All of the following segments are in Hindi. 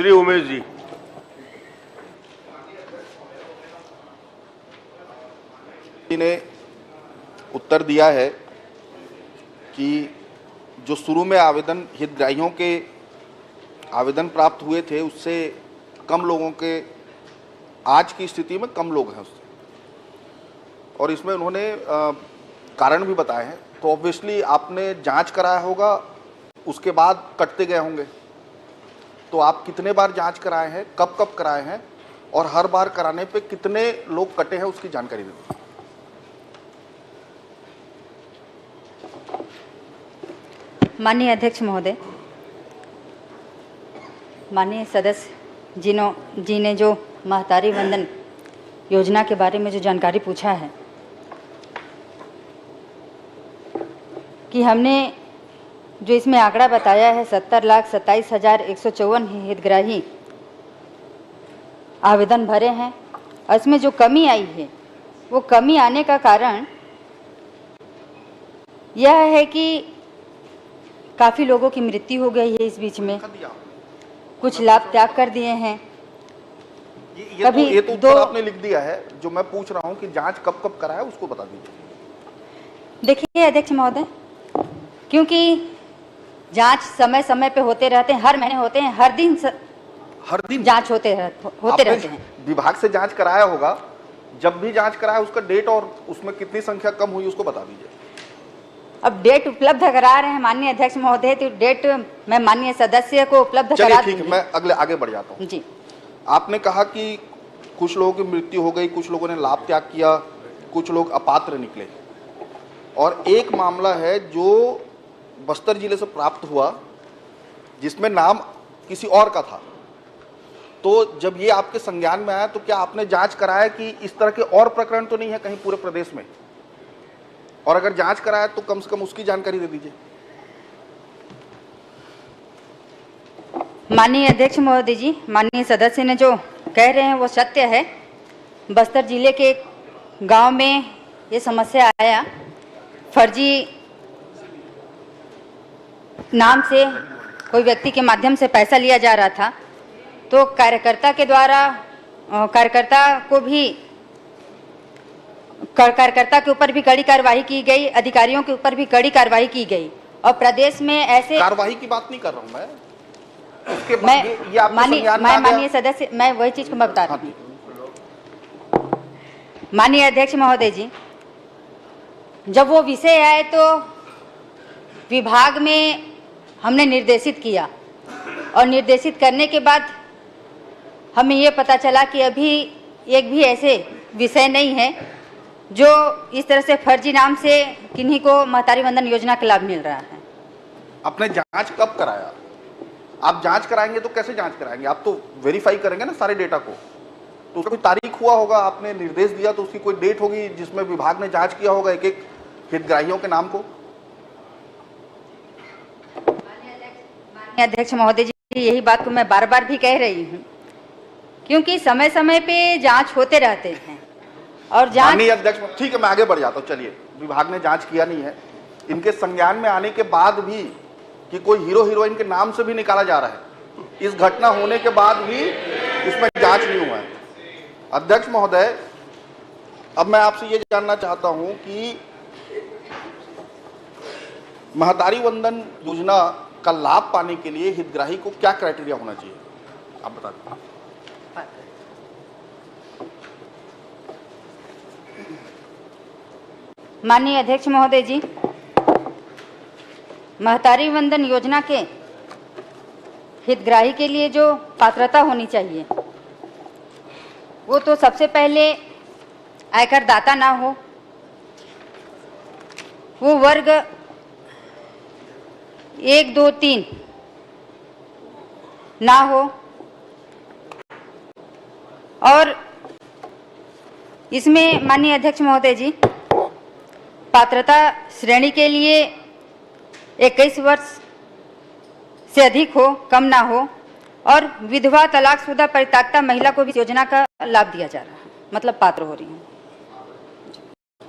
श्री उमेश जी। ने उत्तर दिया है कि जो शुरू में आवेदन हितग्राहियों के आवेदन प्राप्त हुए थे उससे कम लोगों के आज की स्थिति में कम लोग हैं उससे, और इसमें उन्होंने कारण भी बताए हैं। तो ऑब्वियसली आपने जांच कराया होगा, उसके बाद कटते गए होंगे। तो आप कितने बार जांच कराए हैं, कब कब कराए हैं, और हर बार कराने पे कितने लोग कटे हैं उसकी जानकारी दें। माननीय अध्यक्ष महोदय, माननीय सदस्य जी ने जो महतारी वंदन योजना के बारे में जो जानकारी पूछा है कि हमने जो इसमें आंकड़ा बताया है 70,27,154 हितग्राही आवेदन भरे हैं, और इसमें जो कमी आई है वो कमी आने का कारण यह है कि काफ़ी लोगों की मृत्यु हो गई है इस बीच में, कुछ लाभ त्याग कर दिए हैं। ये तो उत्तर आपने लिख दिया है। जो मैं पूछ रहा हूं कि जांच कब कब कराया उसको बता दीजिए। देखिए अध्यक्ष महोदय, क्योंकि जांच समय समय पे होते रहते हैं, हर महीने होते हैं, हर दिन जांच होते रहते हैं। विभाग से जांच कराया होगा, जब भी जांच कराया उसका डेट और उसमें कितनी संख्या कम हुई उसको बता दीजिए। अब डेट उपलब्ध करा रहे हैं माननीय अध्यक्ष महोदय, तो डेट मैं माननीय सदस्य को उपलब्ध करा ठीक है, मैं आगे बढ़ जाता हूँ जी। आपने कहा कि कुछ लोगों की मृत्यु हो गई, कुछ लोगों ने लाभ त्याग किया, कुछ लोग अपात्र निकले, और एक मामला है जो बस्तर जिले से प्राप्त हुआ जिसमें नाम किसी और का था। तो जब ये आपके संज्ञान में आया तो क्या आपने जांच कराया कि इस तरह के और प्रकरण तो नहीं है कहीं पूरे प्रदेश में, और अगर जांच कराया तो कम से कम उसकी जानकारी दे दीजिए। माननीय अध्यक्ष महोदय जी, माननीय सदस्य ने जो कह रहे हैं वो सत्य है। बस्तर जिले के गांव में ये समस्या आया, फर्जी नाम से कोई व्यक्ति के माध्यम से पैसा लिया जा रहा था, तो कार्यकर्ता के द्वारा कार्यकर्ता के ऊपर भी कड़ी कार्रवाई की गई, अधिकारियों के ऊपर भी कड़ी कार्रवाई की गई, और प्रदेश में ऐसे कार्रवाई की बात नहीं कर रहा हूं मैं। माननीय सदस्य, मैं वही चीज को मैं बता रही हूँ। माननीय अध्यक्ष महोदय जी, जब वो विषय आए तो विभाग में हमने निर्देशित किया, और निर्देशित करने के बाद हमें ये पता चला कि अभी एक भी ऐसे विषय नहीं है जो इस तरह से फर्जी नाम से किन्हीं को महतारी वंदन योजना का लाभ मिल रहा है। आपने जांच कब कराया? आप जांच कराएंगे तो कैसे जांच कराएंगे? आप तो वेरीफाई करेंगे ना सारे डेटा को, तो उसका कोई तारीख हुआ होगा, आपने निर्देश दिया तो उसकी कोई डेट होगी जिसमें विभाग ने जांच किया होगा एक एक हितग्राहियों के नाम को। माननीय अध्यक्ष महोदय जी, यही बात को मैं बार बार भी कह रही हूँ, क्योंकि समय समय पे जांच होते रहते हैं, और जांच। माननीय अध्यक्ष, ठीक है, मैं आगे बढ़ जाता हूँ। चलिए, विभाग ने जांच किया नहीं है, इनके संज्ञान में आने के बाद भी कि कोई हीरो हीरोइन के नाम से भी निकाला जा रहा है, इस घटना होने के बाद भी उसमें जांच नहीं हुआ है। अध्यक्ष महोदय, अब मैं आपसे ये जानना चाहता हूं कि महतारी वंदन योजना का लाभ पाने के लिए हितग्राही को क्या क्राइटेरिया होना चाहिए, आप बता दें। माननीय अध्यक्ष महोदय जी, महतारी वंदन योजना के हितग्राही के लिए जो पात्रता होनी चाहिए वो तो सबसे पहले आयकर दाता ना हो, वो वर्ग 1, 2, 3 ना हो, और इसमें माननीय अध्यक्ष महोदय जी पात्रता श्रेणी के लिए 21 वर्ष से अधिक हो, कम ना हो, और विधवा, तलाकशुदा, परित्यक्ता महिला को भी योजना का लाभ दिया जा रहा है, मतलब पात्र हो रही है।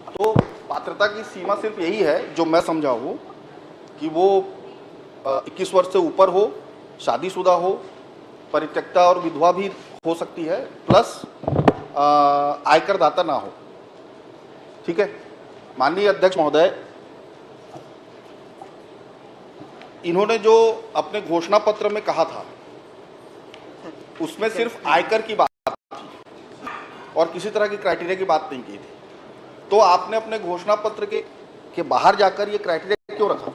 तो पात्रता की सीमा सिर्फ यही है जो मैं समझा हूँ कि वो 21 वर्ष से ऊपर हो, शादीशुदा हो, परित्यक्ता और विधवा भी हो सकती है, प्लस आयकर दाता ना हो। ठीक है। माननीय अध्यक्ष महोदय, इन्होंने जो अपने घोषणा पत्र में कहा था उसमें सिर्फ आयकर की बात थी और किसी तरह की क्राइटेरिया की बात नहीं की थी। तो आपने अपने घोषणा पत्र के बाहर जाकर ये क्राइटेरिया क्यों रखा?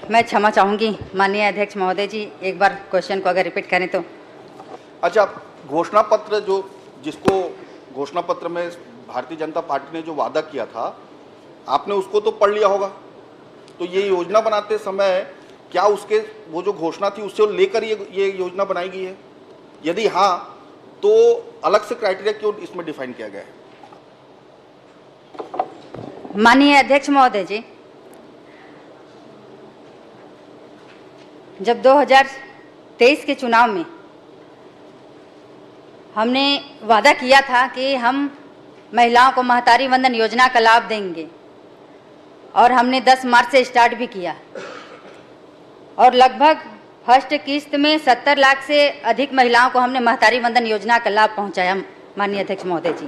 मैं क्षमा चाहूंगी माननीय अध्यक्ष महोदय जी, एक बार क्वेश्चन को अगर रिपीट करें तो। अच्छा, घोषणा पत्र जिसको घोषणा पत्र में भारतीय जनता पार्टी ने जो वादा किया था, आपने उसको तो पढ़ लिया होगा। तो ये योजना बनाते समय क्या उसके वो जो घोषणा थी उससे लेकर ये योजना बनाई गई है? यदि हाँ, तो अलग से क्राइटेरिया क्यों इसमें डिफाइन किया गया है? माननीय अध्यक्ष महोदय जी, जब 2023 के चुनाव में हमने वादा किया था कि हम महिलाओं को महतारी वंदन योजना का लाभ देंगे और हमने 10 मार्च से स्टार्ट भी किया और लगभग फर्स्ट किस्त में 70 लाख से अधिक महिलाओं को हमने महतारी वंदन योजना का लाभ पहुंचाया। माननीय अध्यक्ष महोदय जी,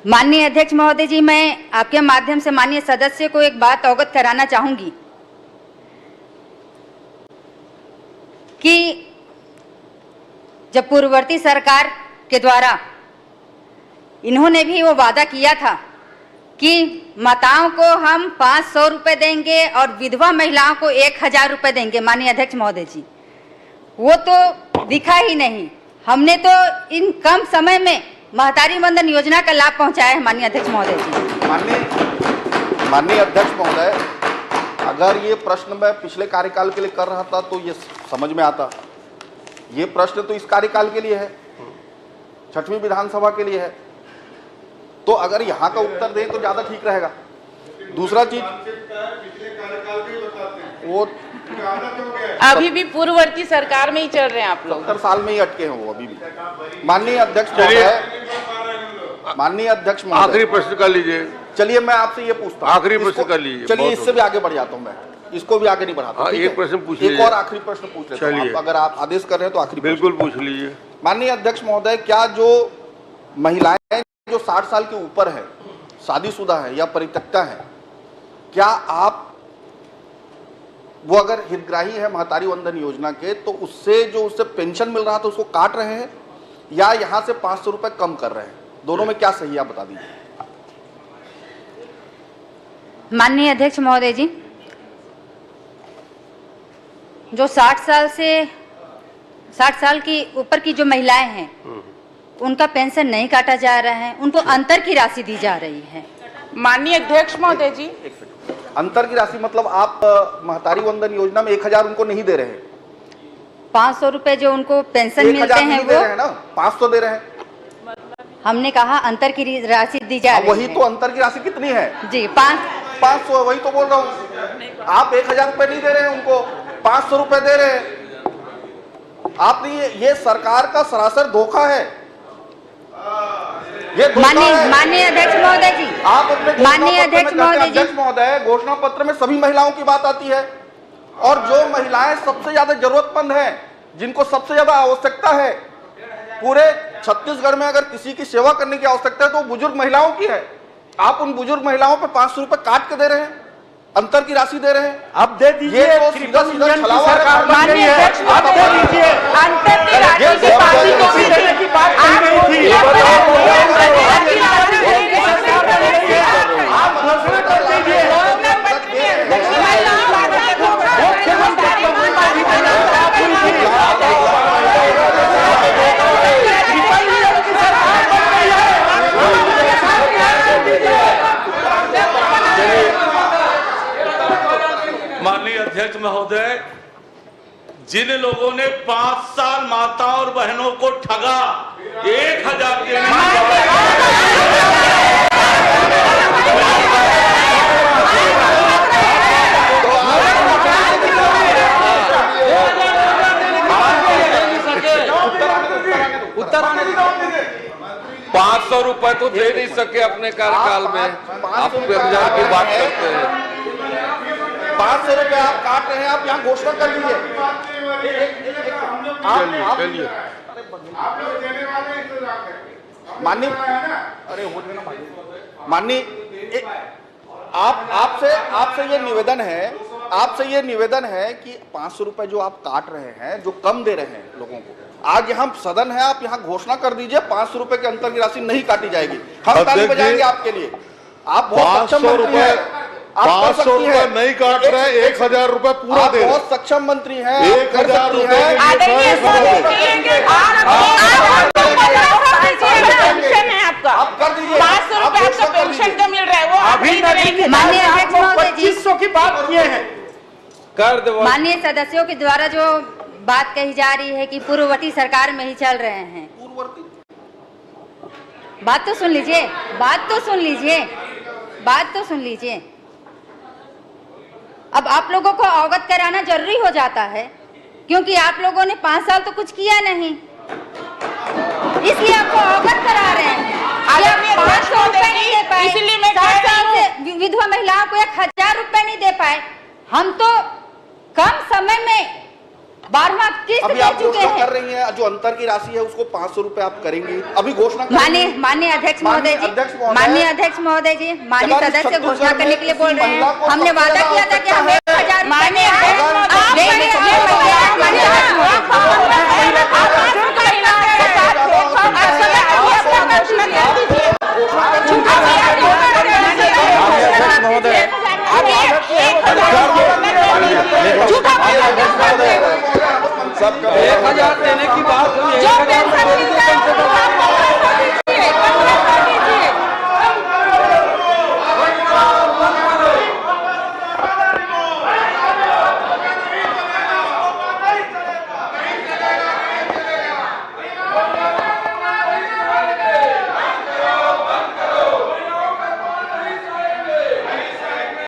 माननीय अध्यक्ष महोदय जी, मैं आपके माध्यम से माननीय सदस्य को एक बात अवगत कराना चाहूंगी कि जब पूर्ववर्ती सरकार के द्वारा इन्होंने भी वो वादा किया था कि माताओं को हम 500 रुपये देंगे और विधवा महिलाओं को 1000 रुपये देंगे। माननीय अध्यक्ष महोदय जी, वो तो दिखा ही नहीं। हमने तो इन कम समय में महतारी वंदन योजना का लाभ पहुंचाया है। माननीय अध्यक्ष महोदय जी, माननीय अध्यक्ष महोदय, अगर ये प्रश्न मैं पिछले कार्यकाल के लिए कर रहा था तो ये समझ में आता। ये प्रश्न तो इस कार्यकाल के लिए है, 6वीं विधानसभा के लिए है, तो अगर यहाँ का उत्तर दें तो ज्यादा ठीक रहेगा। दूसरा चीज, वो अभी भी पूर्ववर्ती सरकार में ही चल रहे हैं आप लोग। 70 साल में ही अटके हैं वो अभी भी। माननीय अध्यक्ष महोदय, आखिरी प्रश्न कर लीजिए। चलिए मैं आपसे ये पूछता हूँ, आखिरी प्रश्न कर लीजिए। चलिए इससे भी आगे बढ़ जाता हूँ मैं, इसको भी आगे नहीं बढ़ाता। एक प्रश्न पूछ लीजिए, एक और आखिरी प्रश्न पूछ लेता हूं। आप अगर आप आदेश कर रहे हैं तो आखिरी बिल्कुल पूछ लीजिए। माननीय अध्यक्ष महोदय, क्या जो महिलाएं जो 60 साल के ऊपर है, शादीशुदा है या परित्यक्ता है, क्या आप वो अगर हितग्राही है महतारी वंदन योजना के, तो उससे पेंशन मिल रहा था उसको काट रहे हैं या यहाँ से 500 रुपए कम कर रहे हैं? दोनों में क्या सही है, आप बता दीजिए। माननीय अध्यक्ष महोदय जी, जो 60 साल की ऊपर की जो महिलाएं हैं उनका पेंशन नहीं काटा जा रहा है, उनको अंतर की राशि दी जा रही है। माननीय अध्यक्ष महोदय जी, अंतर की राशि मतलब आप महतारी वंदन योजना में 1000 उनको नहीं दे रहे हैं, 500 रुपए जो उनको पेंशन मिलते हैं वो दे रहे हैं ना, 500 दे रहे हैं। हमने कहा अंतर की राशि दी जा रही है। वही तो अंतर की राशि कितनी है जी? 500, वही तो बोल रहा हूँ। आप 1000 रुपए नहीं दे रहे हैं उनको, 500 रुपए दे रहे हैं। आपने ये सरकार का सरासर धोखा है। ये माननीय अध्यक्ष महोदय जी, आप अपने माननीय अध्यक्ष महोदय, घोषणा पत्र में सभी महिलाओं की बात आती है और जो महिलाएं सबसे ज्यादा जरूरतमंद हैं, जिनको सबसे ज्यादा आवश्यकता है, पूरे छत्तीसगढ़ में अगर किसी की सेवा करने की आवश्यकता है तो बुजुर्ग महिलाओं की है। आप उन बुजुर्ग महिलाओं पे 500 रुपए काट के दे रहे हैं, अंतर की राशि दे रहे हैं। आप दे दीजिए, ये तो सीधा छलावा है। आप दे दीजिए, अंतर की राशि की बात आप घोषणा कर दीजिए। माननीय अध्यक्ष महोदय, जिन लोगों ने 5 साल माताओं और बहनों को ठगा, 1000 के ₹500 तो तो दे नहीं सके अपने कार्यकाल में, आप 1000 की बात करते हैं। 500 रुपए आप काट रहे हैं, आप यहाँ घोषणा कर लीजिए। चलिए माननीय, अरे हो गया ना भाई। माननीय, आपसे ये निवेदन है कि 500 रुपए जो आप काट रहे हैं, जो कम दे रहे हैं लोगों को, आज यहाँ सदन है, आप यहाँ घोषणा कर दीजिए 500 रुपए के अंतर की राशि नहीं काटी जाएगी। हम ताली बजाएंगे आपके लिए। आप बहुत सक्षम मंत्री हैं, 500 रुपए नहीं काट रहे, 1000 रुपए पूरा दे रहे। बहुत सक्षम मंत्री हैं, 1000 रुपए पेंशन है आपका, आप कर दीजिए। 500 रुपए आपका पेंशन का मिल रहा है, वो आप अभी नहीं दे रहे हैं। माननीय अध्यक्ष महोदय जी, 2500 की बात किए हैं। कर दो। माननीय सदस्यों के द्वारा जो बात कही जा रही है कि पूर्ववर्ती सरकार में ही चल रहे हैं, बात तो सुन लीजिए, बात तो सुन लीजिए। अब आप लोगों को अवगत कराना जरूरी हो जाता है, क्योंकि आप लोगों ने 5 साल तो कुछ किया नहीं, इसलिए आपको अवगत करा रहे हैं। आदरणीय 500 रुपए नहीं दे पाए, इसीलिए मैं 60 कह रही साल हूँ। से विधवा महिलाओं को 1000 रुपए नहीं दे पाए। हम तो कम समय में 12वां किस्त अभी दे आप चुके घोषणा कर हैं। रही हैं, जो अंतर की राशि है उसको 500 रुपए आप करेंगी, अभी घोषणा माननीय अध्यक्ष महोदय जी, माननीय अध्यक्ष महोदय जी, माननीय सदस्य घोषणा करने के लिए बोल रहे हैं। हमने वादा किया था कि हम 1000 माननीय अध्यक्ष महोदय,